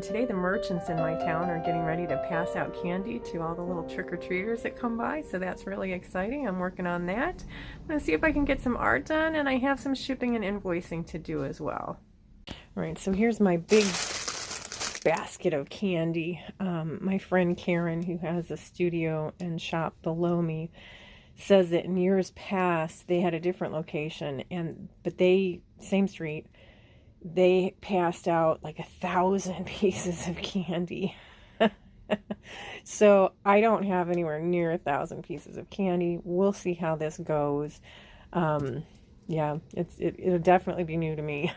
and today the merchants in my town are getting ready to pass out candy to all the little trick-or-treaters that come by, so that's really exciting. I'm working on that. I'm going to see if I can get some art done, and I have some shipping and invoicing to do as well. Alright, so here's my big basket of candy. My friend Karen, who has a studio and shop below me, says that in years past they had a different location, but they, same street, they passed out like 1,000 pieces of candy. So I don't have anywhere near 1,000 pieces of candy. We'll see how this goes. Yeah, it'll definitely be new to me.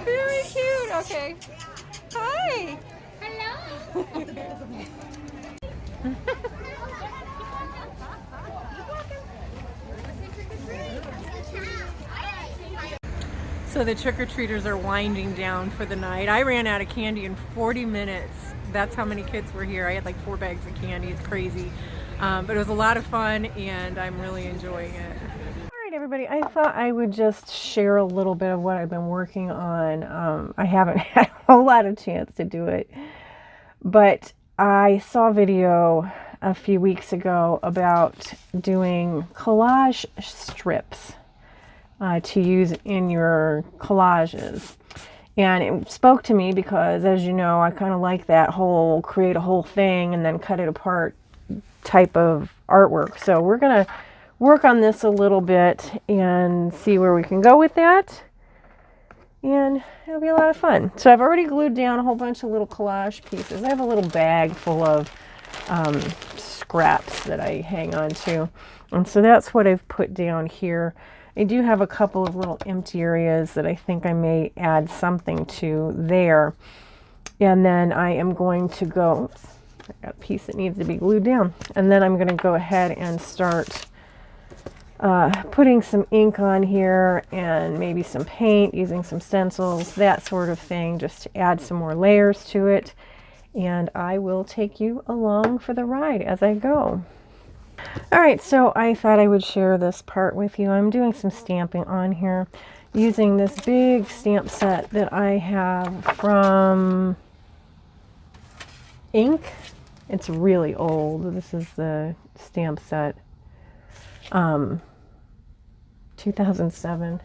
Very cute. Okay. Hi. Hello. So the trick-or-treaters are winding down for the night. I ran out of candy in 40 minutes. That's how many kids were here. I had like 4 bags of candy. It's crazy. But it was a lot of fun, and I'm really enjoying it. All right, everybody. I thought I would just share a little bit of what I've been working on. I haven't had a whole lot of chance to do it, but I saw a video a few weeks ago about doing collage strips to use in your collages. And it spoke to me because, as you know, I kind of like that whole create a whole thing and then cut it apart type of artwork. So we're going to work on this a little bit and see where we can go with that. And it'll be a lot of fun. So I've already glued down a whole bunch of little collage pieces. I have a little bag full of scraps that I hang on to. And so that's what I've put down here. I do have a couple of little empty areas that I think I may add something to there. And then I am going to go, oops, I got a piece that needs to be glued down. And then I'm going to go ahead and start putting some ink on here and maybe some paint, using some stencils, that sort of thing, just to add some more layers to it. And I will take you along for the ride as I go. Alright, so I thought I would share this part with you. I'm doing some stamping on here using this big stamp set that I have from Ink. It's really old. This is the stamp set. 2007.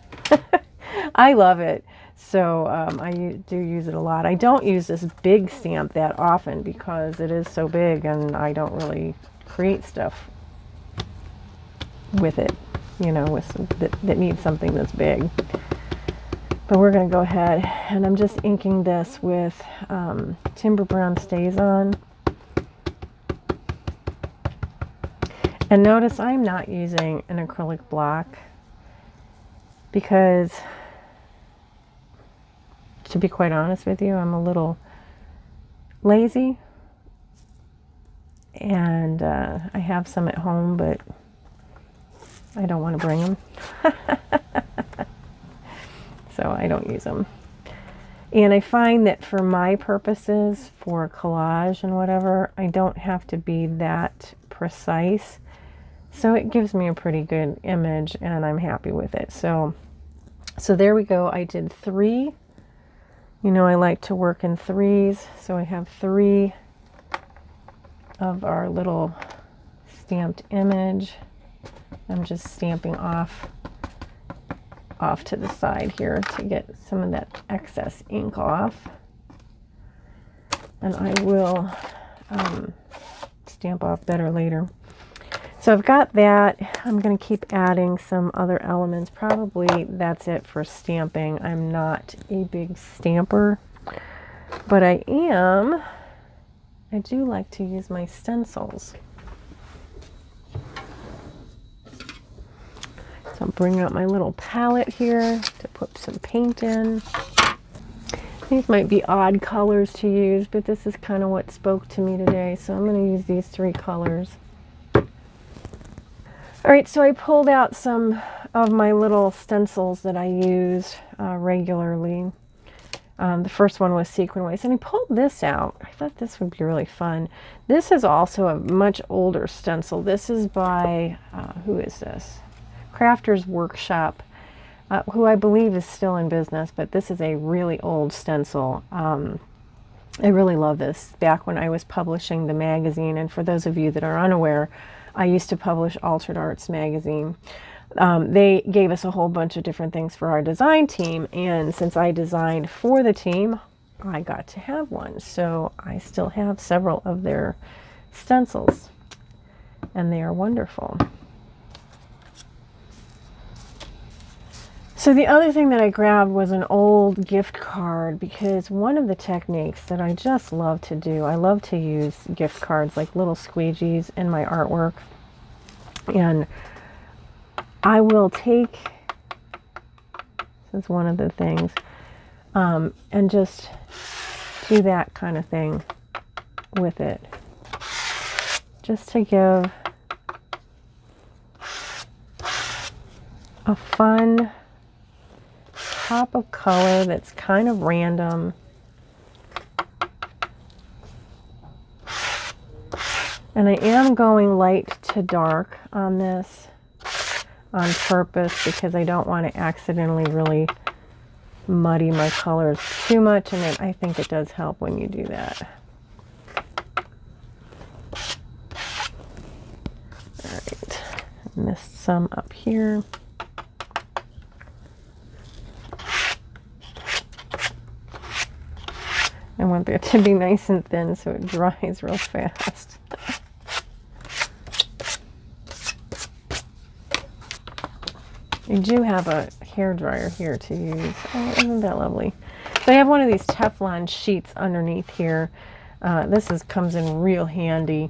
I love it. So I do use it a lot. I don't use this big stamp that often because it is so big and I don't really create stuff with it, you know, with that needs something that's big. But we're going to go ahead and I'm just inking this with Timber Brown Stays On. And notice I'm not using an acrylic block because, to be quite honest with you, I'm a little lazy. And I have some at home, but I don't want to bring them. So I don't use them. And I find that for my purposes, for collage and whatever, I don't have to be that precise. So it gives me a pretty good image and I'm happy with it. So there we go. I did 3. You know, I like to work in 3s. So I have 3 of our little stamped image. I'm just stamping off to the side here to get some of that excess ink off. And I will stamp off better later. So I've got that. I'm going to keep adding some other elements. Probably that's it for stamping. I'm not a big stamper, but I do like to use my stencils. So I'm bringing out my little palette here to put some paint in. These might be odd colors to use, but this is kind of what spoke to me today. So I'm going to use these 3 colors. Alright, so I pulled out some of my little stencils that I use regularly. The first one was Sequin Waste, and I pulled this out. I thought this would be really fun. This is also a much older stencil. This is by, who is this? Crafter's Workshop, who I believe is still in business, but this is a really old stencil. I really love this. Back when I was publishing the magazine, and for those of you that are unaware, I used to publish Altered Arts magazine. They gave us a whole bunch of different things for our design team, and since I designed for the team, I got to have one. So I still have several of their stencils, and they are wonderful. So the other thing that I grabbed was an old gift card, because one of the techniques that I just love to do, I love to use gift cards like little squeegees in my artwork. And I will take, this is one of the things, and just do that kind of thing with it. Just to give a fun pop of color that's kind of random. And I am going light to dark on this on purpose, because I don't want to accidentally really muddy my colors too much, and I think it does help when you do that. Alright, missed some up here. I want that to be nice and thin so it dries real fast. You do have a hair dryer here to use. Oh, isn't that lovely? So I have one of these Teflon sheets underneath here. This comes in real handy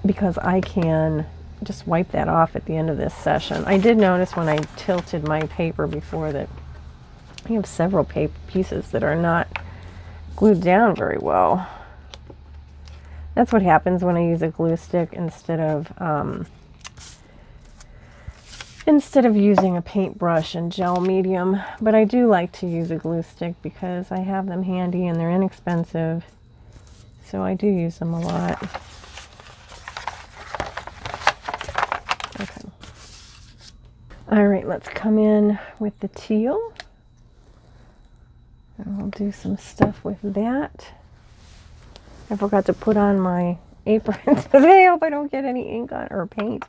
because I can just wipe that off at the end of this session. I did notice when I tilted my paper before that I have several pieces that are not glued down very well. That's what happens when I use a glue stick instead of using a paintbrush and gel medium. But I do like to use a glue stick because I have them handy and they're inexpensive. So I do use them a lot. Okay. All right, let's come in with the teal. And we'll do some stuff with that. I forgot to put on my apron today. I hope I don't get any ink on, or paint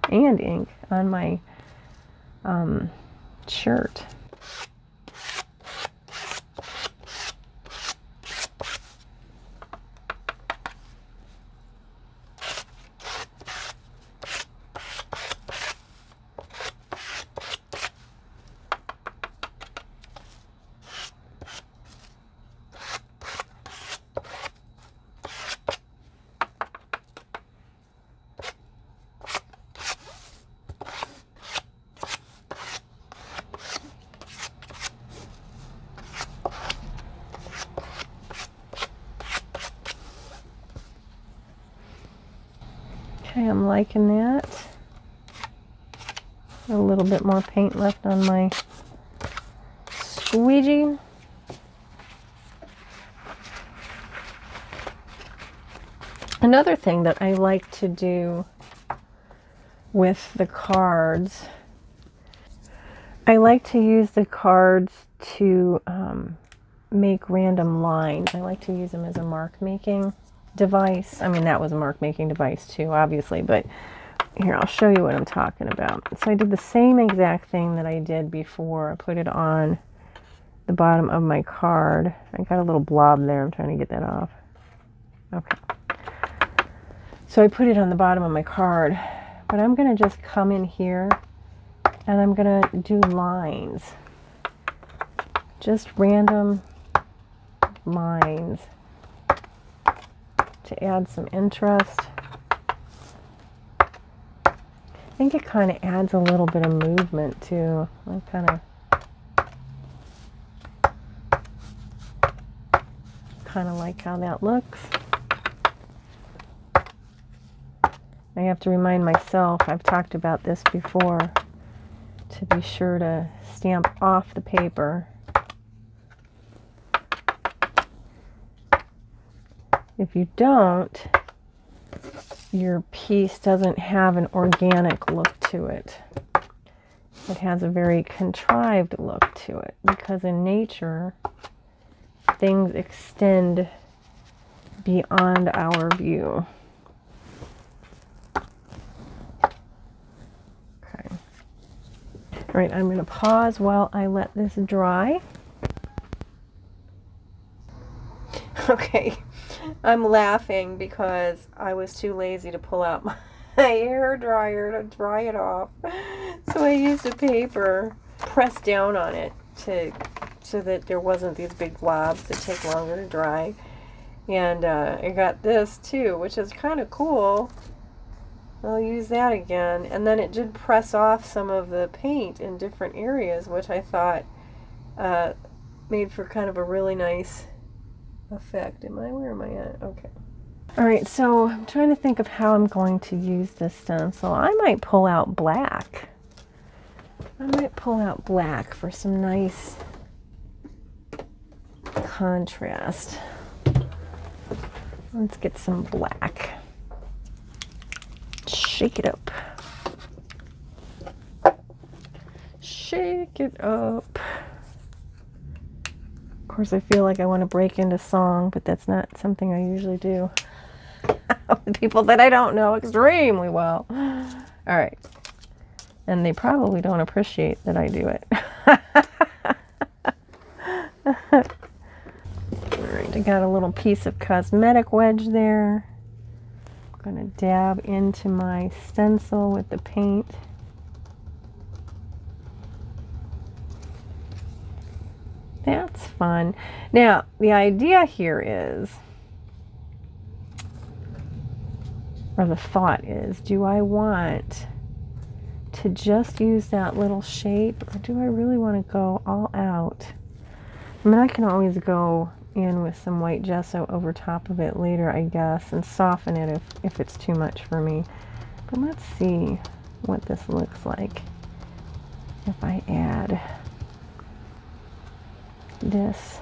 and ink on my shirt. Okay, I'm liking that. A little bit more paint left on my squeegee. Another thing that I like to do with the cards, I like to use the cards to make random lines. I like to use them as a mark making device. I mean, that was a mark making device too, obviously, but here, I'll show you what I'm talking about. So I did the same exact thing that I did before. I put it on the bottom of my card. I got a little blob there. I'm trying to get that off. Okay. So I put it on the bottom of my card, but I'm going to just come in here and I'm going to do lines. Just random lines to add some interest. I think it kind of adds a little bit of movement too. I kind of like how that looks. I have to remind myself, I've talked about this before, to be sure to stamp off the paper. If you don't, your piece doesn't have an organic look to it. It has a very contrived look to it, because in nature, things extend beyond our view. Okay. All right, I'm going to pause while I let this dry. Okay, I'm laughing because I was too lazy to pull out my hair dryer to dry it off. So I used a paper, pressed down on it so that there wasn't these big globs that take longer to dry. And I got this too, which is kind of cool. I'll use that again. And then it did press off some of the paint in different areas, which I thought made for kind of a really nice effect. Where am I at? Okay. All right, so I'm trying to think of how I'm going to use this stencil. I might pull out black. For some nice contrast. Let's get some black. Shake it up. Shake it up. Of course, I feel like I want to break into song, but that's not something I usually do with people that I don't know extremely well. All right. And they probably don't appreciate that I do it. All right, I got a little piece of cosmetic wedge there. I'm going to dab into my stencil with the paint. That's fun. Now, the idea here is, or the thought is, do I want to just use that little shape, or do I really want to go all out? I mean, I can always go in with some white gesso over top of it later, I guess, and soften it if it's too much for me. But let's see what this looks like if I add this.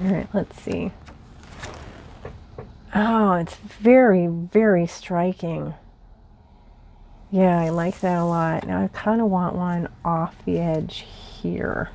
All right, let's see. Oh, it's very, very striking. Yeah, I like that a lot. Now I kind of want one off the edge here.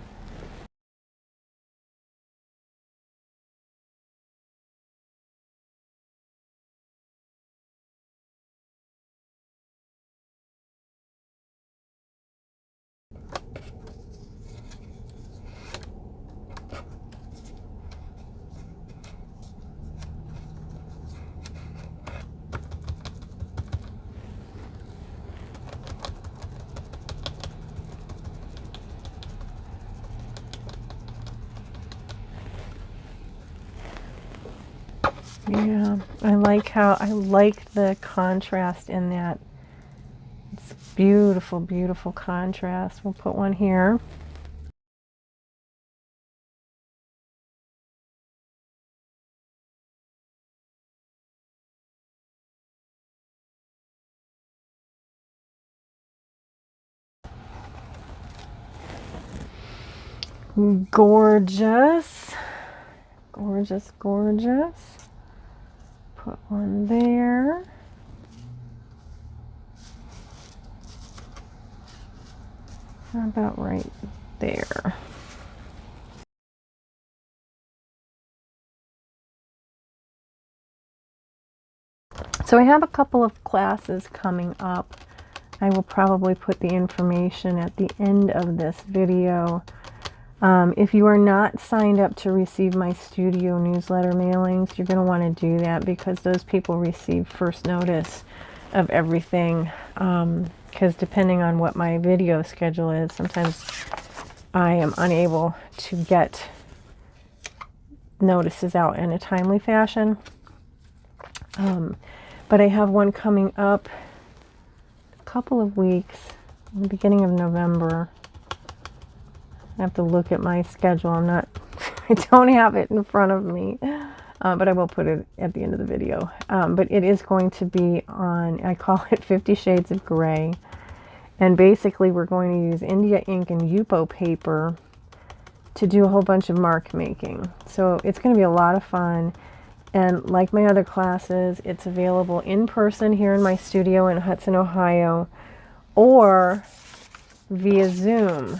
Yeah, I like the contrast in that. It's beautiful, beautiful contrast. We'll put one here. Gorgeous. Gorgeous, gorgeous. Put one there. About right there. So I have a couple of classes coming up. I will probably put the information at the end of this video. If you are not signed up to receive my studio newsletter mailings, you're going to want to do that, because those people receive first notice of everything. Because depending on what my video schedule is, sometimes I am unable to get notices out in a timely fashion. But I have one coming up a couple of weeks, the beginning of November. I have to look at my schedule. I don't have it in front of me, but I will put it at the end of the video. But it is going to be on, I call it 50 Shades of Gray. And basically we're going to use India ink and Yupo paper to do a whole bunch of mark making. So it's going to be a lot of fun. And like my other classes, it's available in person here in my studio in Hudson, Ohio, or via Zoom.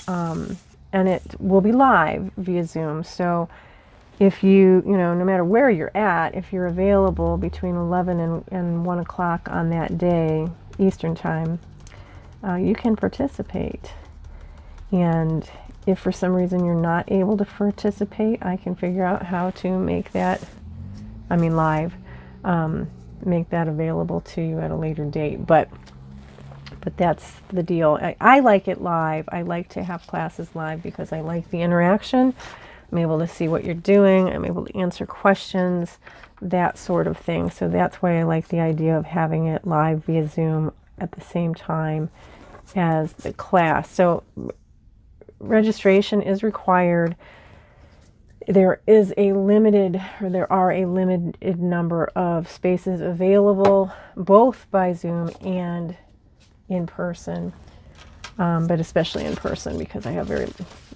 And it will be live via Zoom. So if you know, no matter where you're at, if you're available between 11 and 1 o'clock on that day, Eastern time, you can participate. And if for some reason you're not able to participate, I can figure out how to make that, live, make that available to you at a later date. But that's the deal. I like it live. I like to have classes live because I like the interaction. I'm able to see what you're doing. I'm able to answer questions, that sort of thing. So that's why I like the idea of having it live via Zoom at the same time as the class. So registration is required. There are a limited number of spaces available, both by Zoom and in person, but especially in person because I have very,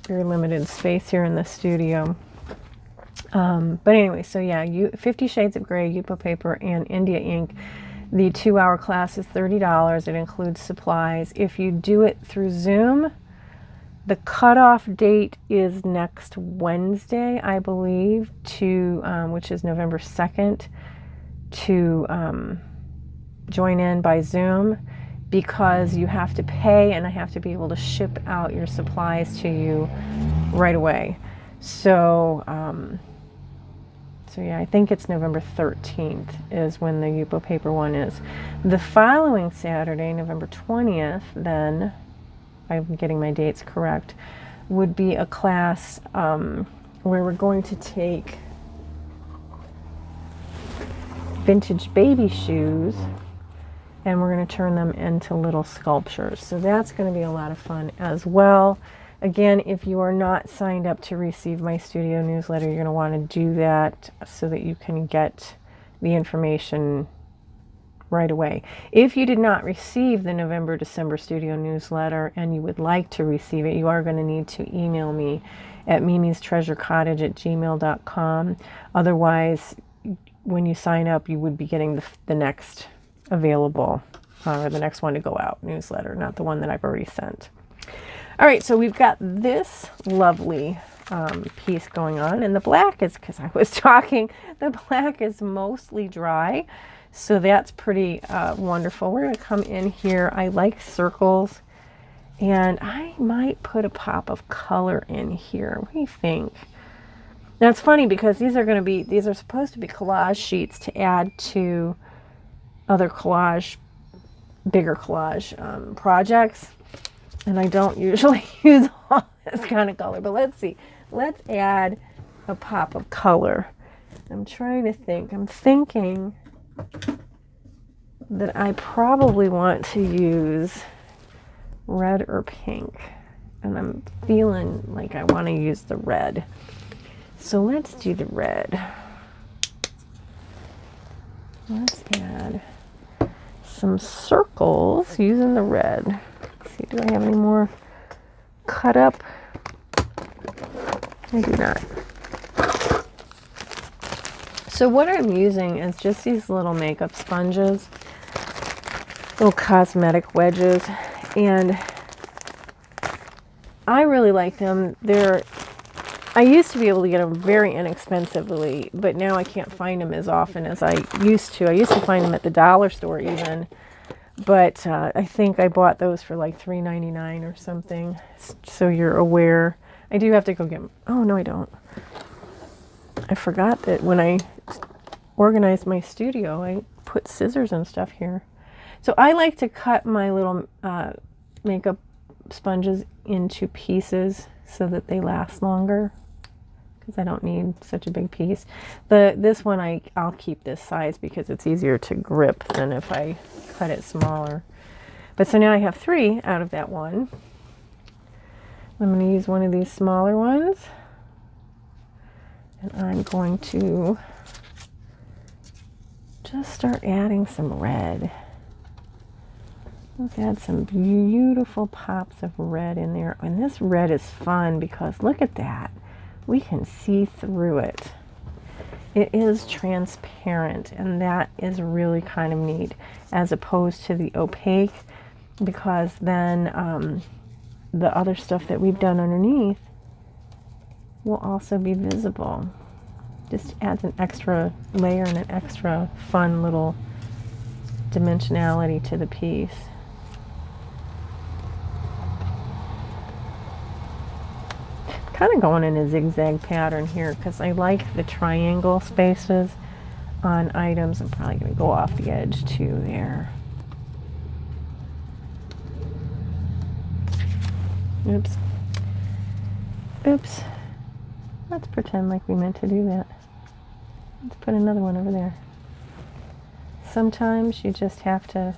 very limited space here in the studio. But anyway, so yeah, 50 Shades of Gray, Yupo paper, and India ink. The 2-hour class is $30. It includes supplies. If you do it through Zoom, the cutoff date is next Wednesday, I believe, which is November 2nd, to join in by Zoom, because you have to pay and I have to be able to ship out your supplies to you right away. So, yeah, I think it's November 13th is when the Yupo paper one is. The following Saturday, November 20th, then, I'm getting my dates correct, would be a class where we're going to take vintage baby shoes and we're going to turn them into little sculptures. So that's going to be a lot of fun as well. Again, if you are not signed up to receive my studio newsletter, you're going to want to do that so that you can get the information right away. If you did not receive the November-December studio newsletter and you would like to receive it, you are going to need to email me at mimistreasurecottage@gmail.com. Otherwise, when you sign up, you would be getting the next available, or the next one to go out newsletter, not the one that I've already sent. All right, so we've got this lovely piece going on, and the black is, because I was talking, the black is mostly dry, so that's pretty wonderful. We're going to come in here. I like circles, and I might put a pop of color in here. What do you think? Now it's funny because these are supposed to be collage sheets to add to other bigger collage projects. And I don't usually use all this kind of color, but let's see. Let's add a pop of color. I'm trying to think. I'm thinking that I probably want to use red or pink. And I'm feeling like I want to use the red. So let's do the red. Let's add some circles using the red. See, do I have any more cut up? I do not. So what I'm using is just these little makeup sponges, little cosmetic wedges, and I really like them. I used to be able to get them very inexpensively, but now I can't find them as often as I used to. I used to find them at the dollar store even. But I think I bought those for like $3.99 or something. So you're aware. I do have to go get them. Oh, no, I don't. I forgot that when I organized my studio, I put scissors and stuff here. So I like to cut my little makeup sponges into pieces so that they last longer, because I don't need such a big piece. This one I'll keep this size because it's easier to grip than if I cut it smaller. But so now I have 3 out of that one. I'm going to use one of these smaller ones, and I'm going to just start adding some red. Let's add some beautiful pops of red in there. And this red is fun because look at that. We can see through it. It is transparent, and that is really kind of neat, as opposed to the opaque, because then the other stuff that we've done underneath will also be visible. Just adds an extra layer and an extra fun little dimensionality to the piece. Kind of going in a zigzag pattern here because I like the triangle spaces on items. I'm probably going to go off the edge too there. Oops. Oops. Let's pretend like we meant to do that. Let's put another one over there. Sometimes you just have to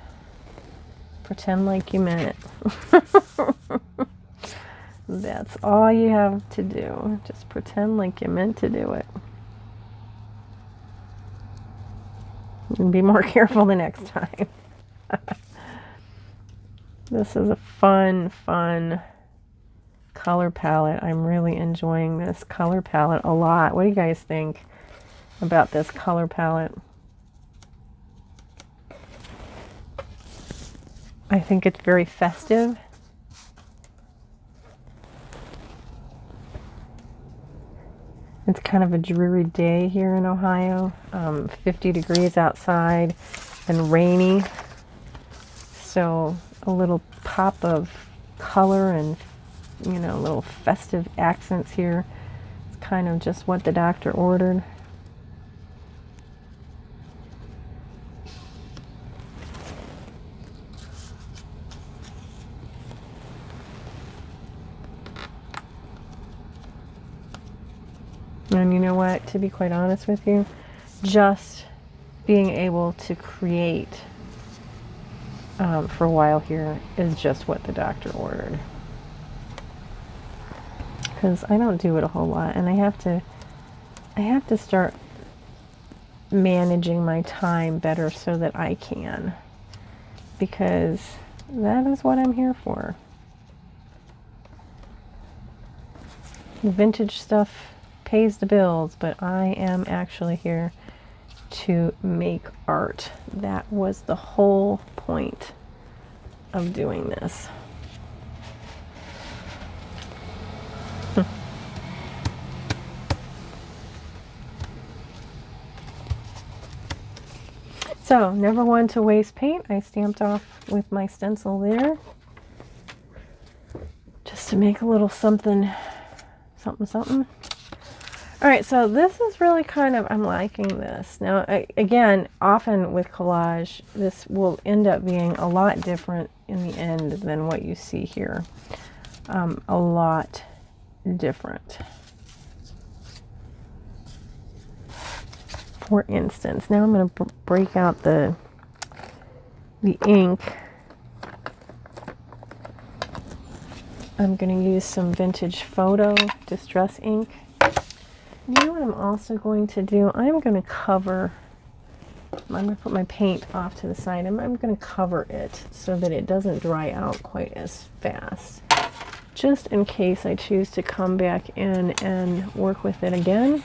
pretend like you meant it. That's all you have to do. Just pretend like you meant to do it. And be more careful the next time. This is a fun color palette. I'm really enjoying this color palette a lot. What do you guys think about this color palette? I think it's very festive. It's kind of a dreary day here in Ohio. 50 degrees outside and rainy. So a little pop of color and, you know, little festive accents here. It's kind of just what the doctor ordered. And you know what, to be quite honest with you, just being able to create for a while here is just what the doctor ordered. Because I don't do it a whole lot, and I have to start managing my time better so that I can. Because that is what I'm here for. Vintage stuff pays the bills, but I am actually here to make art. That was the whole point of doing this. So, never one to waste paint. I stamped off with my stencil there. Just to make a little something. All right, so this is really kind of, I'm liking this. Now, again, often with collage, this will end up being a lot different in the end than what you see here. A lot different. For instance, now I'm going to break out the ink. I'm going to use some vintage photo distress ink. You know what I'm also going to do? I'm going to put my paint off to the side. I'm going to cover it so that it doesn't dry out quite as fast. Just in case I choose to come back in and work with it again.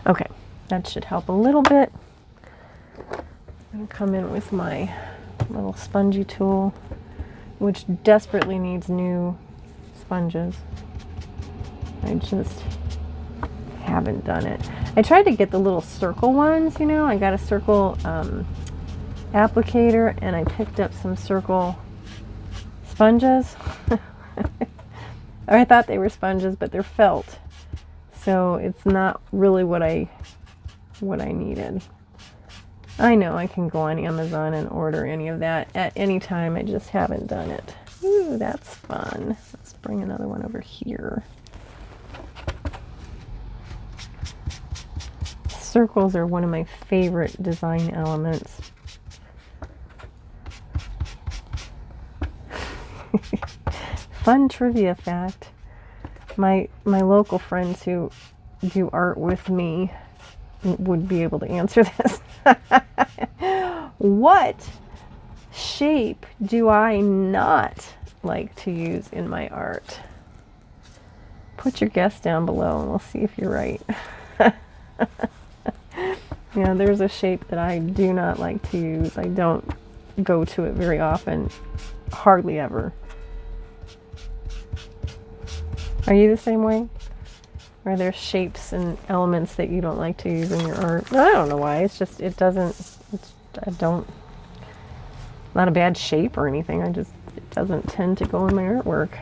Okay, that should help a little bit. I'm going to come in with my little spongy tool, which desperately needs new sponges. I just haven't done it. I tried to get the little circle ones, you know. I got a circle applicator, and I picked up some circle sponges. I thought they were sponges, but they're felt. So it's not really what I needed. I know I can go on Amazon and order any of that at any time. I just haven't done it. Ooh, that's fun. Let's bring another one over here. Circles are one of my favorite design elements. Fun trivia fact. My local friends who do art with me would be able to answer this. What shape do I not like to use in my art? Put your guess down below and we'll see if you're right. Yeah, there's a shape that I do not like to use. I don't go to it very often, hardly ever. Are you the same way? Are there shapes and elements that you don't like to use in your art? I don't know why. It's just, not a bad shape or anything. It doesn't tend to go in my artwork.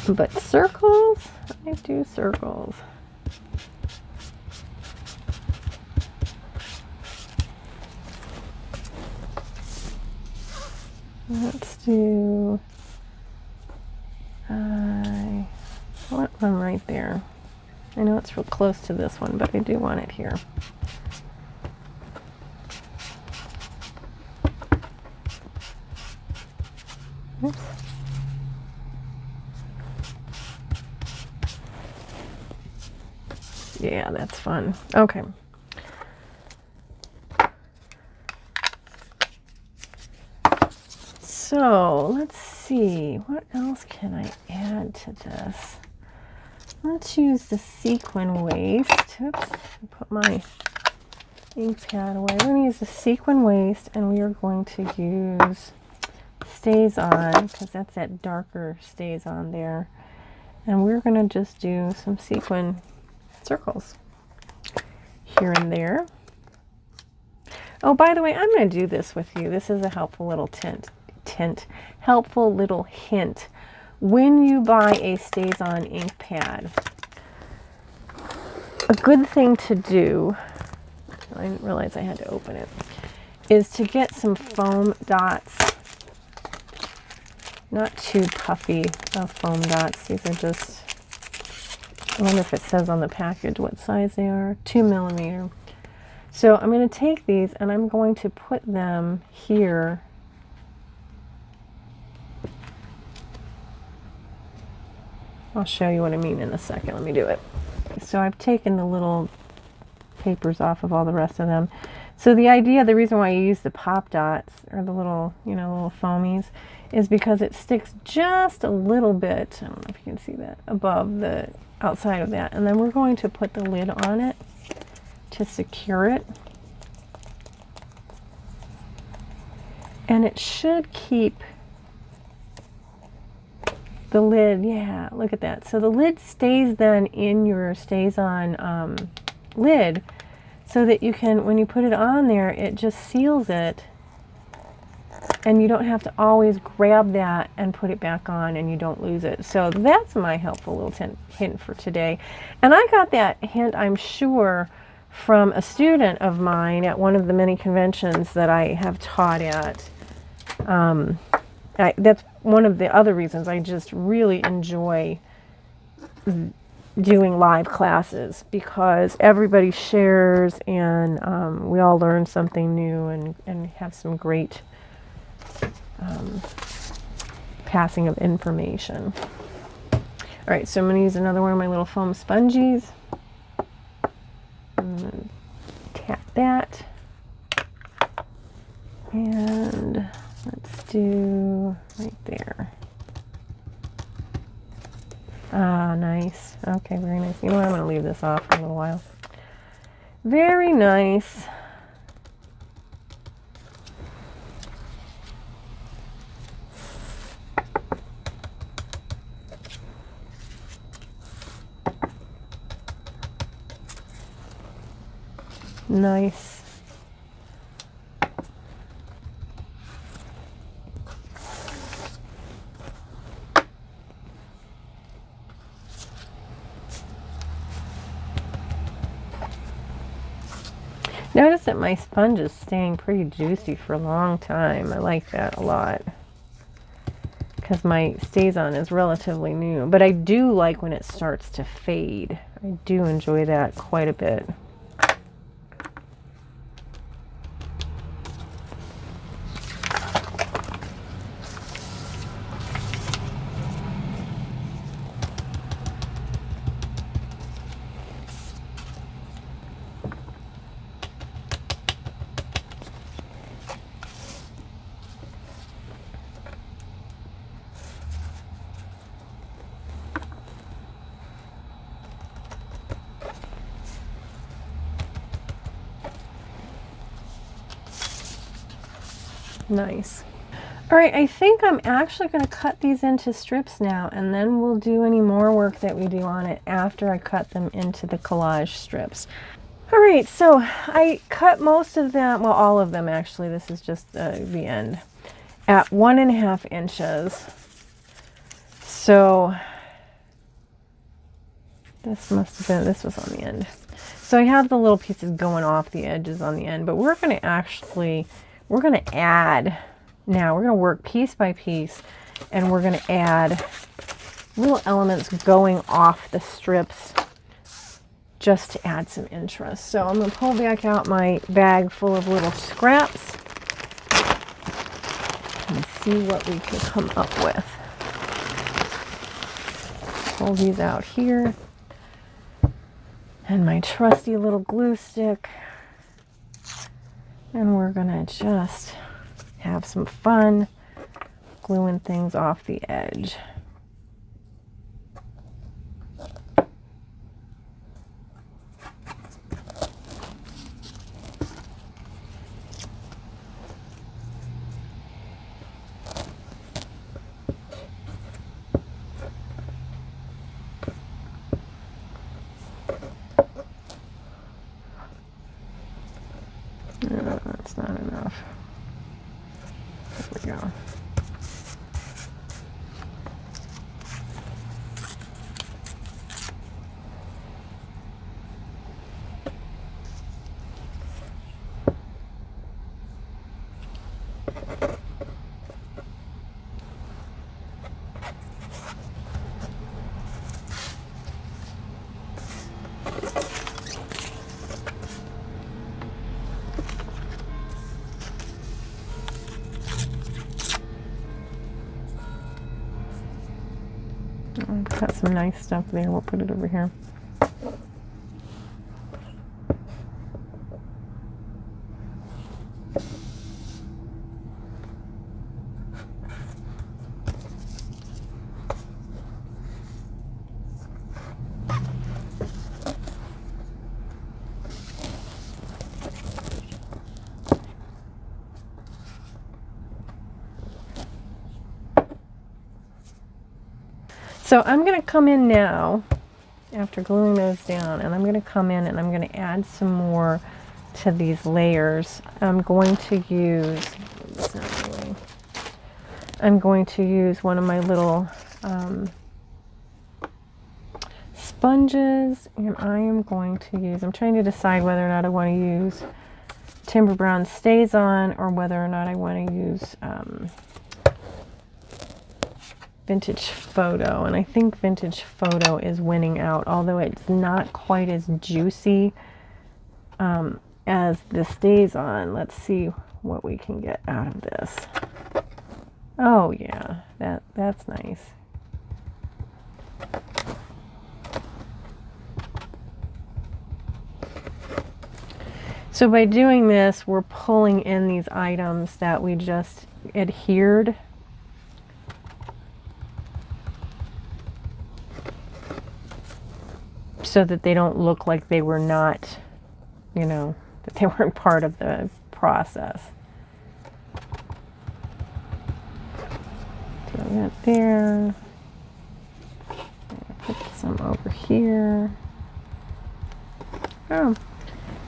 But circles, I do circles. Let's do, I want one right there. I know it's real close to this one, but I do want it here. Oops. Yeah, that's fun. Okay. So let's see, what else can I add to this? Let's use the sequin waste. Oops, I put my ink pad away. We're going to use the sequin waste, and we are going to use Stays On, because that's that darker Stays On there. And we're going to just do some sequin circles here and there. Oh, by the way, I'm going to do this with you. This is a helpful little helpful little hint. When you buy a Stays On ink pad, a good thing to do, I didn't realize I had to open it, is to get some foam dots. Not too puffy foam dots. These are just, I wonder if it says on the package what size they are. 2mm. So I'm going to take these and I'm going to put them here. I'll show you what I mean in a second. Let me do it. So I've taken the little papers off of all the rest of them. So the reason why you use the pop dots, or the little, little foamies, is because it sticks just a little bit, I don't know if you can see that, above the outside of that. And then we're going to put the lid on it to secure it. And it should keep the lid, yeah, look at that. So the lid stays then in your Stays On lid, so that you can, when you put it on there, it just seals it, and you don't have to always grab that and put it back on, and you don't lose it. So that's my helpful little hint for today. And I got that hint, I'm sure, from a student of mine at one of the many conventions that I have taught at. That's one of the other reasons I just really enjoy doing live classes, because everybody shares, and we all learn something new, and have some great passing of information. All right, so I'm going to use another one of my little foam sponges. I'm going to tap that, and let's do right there. Ah, nice. Okay, very nice. You know what? I'm going to leave this off for a little while. Very nice. Nice. Notice that my sponge is staying pretty juicy for a long time. I like that a lot, because my StazOn is relatively new. But I do like when it starts to fade. I do enjoy that quite a bit. Nice. All right, I think I'm actually going to cut these into strips now, and then we'll do any more work that we do on it after I cut them into the collage strips. All right, so I cut most of them, well, all of them actually, this is just the end, at 1.5 inches. So this must have been, this was on the end. So I have the little pieces going off the edges on the end, but we're going to actually, we're going to add, now we're going to work piece by piece, and we're going to add little elements going off the strips just to add some interest. So I'm going to pull back out my bag full of little scraps and see what we can come up with. Pull these out here. And my trusty little glue stick. And we're gonna just have some fun gluing things off the edge. No, that's not enough. There we go. Got some nice stuff there. We'll put it over here. So I'm going to come in now, after gluing those down, and I'm going to come in and I'm going to add some more to these layers. I'm going to use, one of my little sponges, and I am going to use, I'm trying to decide whether or not I want to use Timber Brown StazOn or whether or not I want to use Vintage Photo, and I think Vintage Photo is winning out, although it's not quite as juicy as the StazOn. Let's see what we can get out of this. Oh yeah, that's nice. So by doing this, we're pulling in these items that we just adhered. So that they don't look like they were not, you know, that they weren't part of the process. Throw that there. Put some over here. Oh,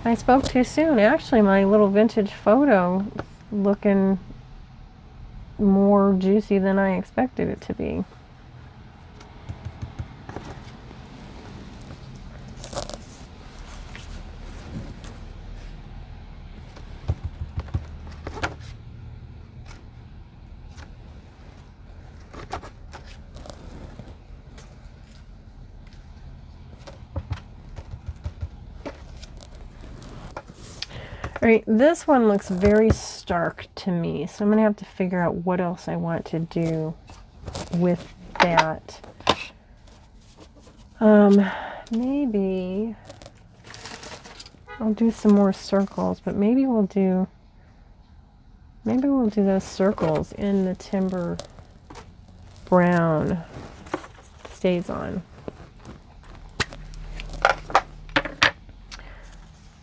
I spoke too soon. Actually, my little Vintage Photo is looking more juicy than I expected it to be. All right, this one looks very stark to me, so I'm going to have to figure out what else I want to do with that. Maybe I'll do some more circles, but maybe we'll do those circles in the timber brown stays on.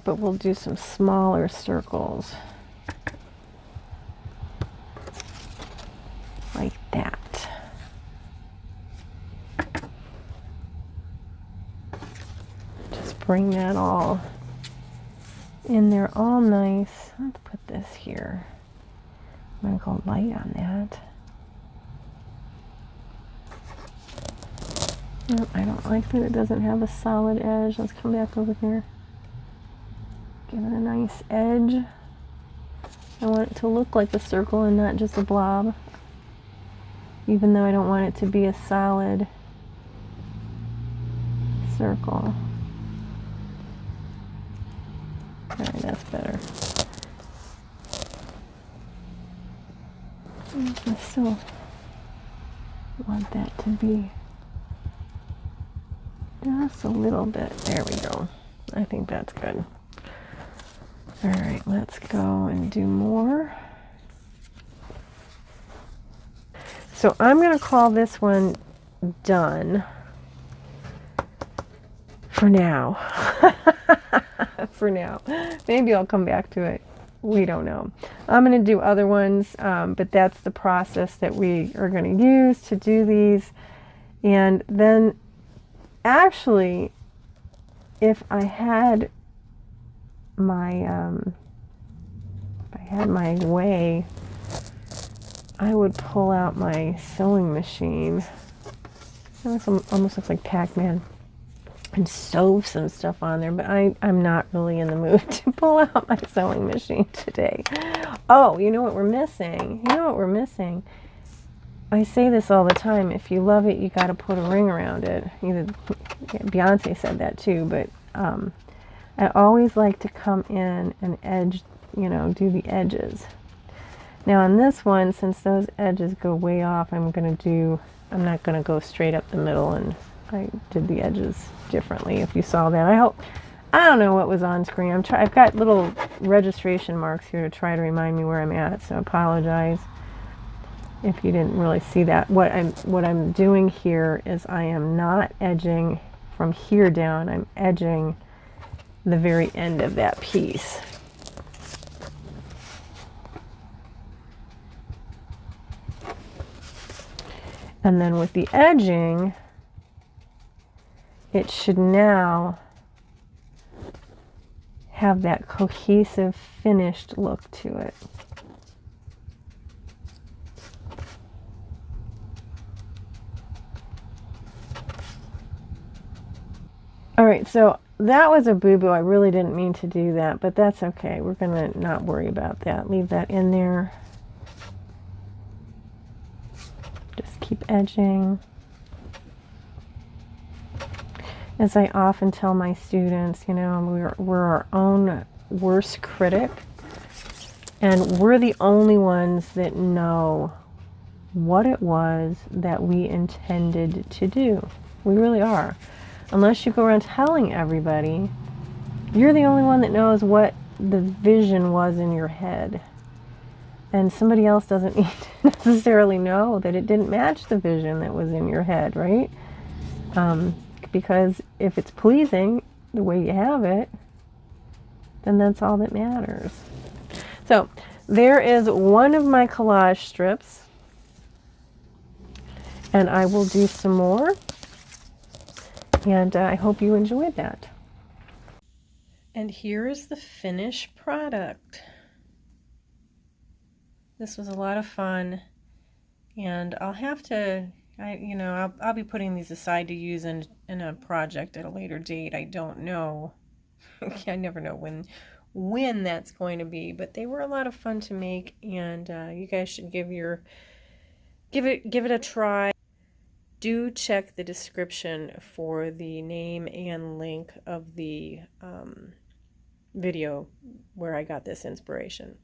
But we'll do some smaller circles like that. Just bring that all in there all nice. Let's put this here. I'm going to go light on that. Nope, I don't like that it doesn't have a solid edge. Let's come back over here. Give it a nice edge. I want it to look like a circle and not just a blob. Even though I don't want it to be a solid circle. Alright, that's better. I still want that to be just a little bit. There we go. I think that's good. Alright, let's go and do more. So I'm going to call this one done for now. For now. Maybe I'll come back to it. We don't know. I'm going to do other ones, but that's the process that we are going to use to do these. And then actually, if I had my way, I would pull out my sewing machine. It almost looks like Pac-Man, and sew some stuff on there, but I'm not really in the mood to pull out my sewing machine today. Oh, you know what we're missing? You know what we're missing? I say this all the time. If you love it, you got to put a ring around it. Beyonce said that too, but I always like to come in and edge, do the edges. Now on this one, since those edges go way off, I'm not going to go straight up the middle, and I did the edges differently, if you saw that. I don't know what was on screen. I've got little registration marks here to try to remind me where I'm at, so I apologize if you didn't really see that. What I'm doing here is I am not edging from here down. I'm edging the very end of that piece. And then with the edging, it should now have that cohesive, finished look to it. All right, so that was a boo-boo. I really didn't mean to do that, but that's okay. We're going to not worry about that. Leave that in there. Just keep edging. As I often tell my students, we're our own worst critic, and we're the only ones that know what it was that we intended to do. We really are. Unless you go around telling everybody, you're the only one that knows what the vision was in your head. And somebody else doesn't need to necessarily know that it didn't match the vision that was in your head, right? Because if it's pleasing the way you have it, then that's all that matters. So there is one of my collage strips, and I will do some more, and I hope you enjoyed that. And here is the finished product. This was a lot of fun, and I'll have to, I'll be putting these aside to use in a project at a later date. I don't know. I never know when that's going to be, but they were a lot of fun to make, and you guys should give it a try. Do check the description for the name and link of the video where I got this inspiration.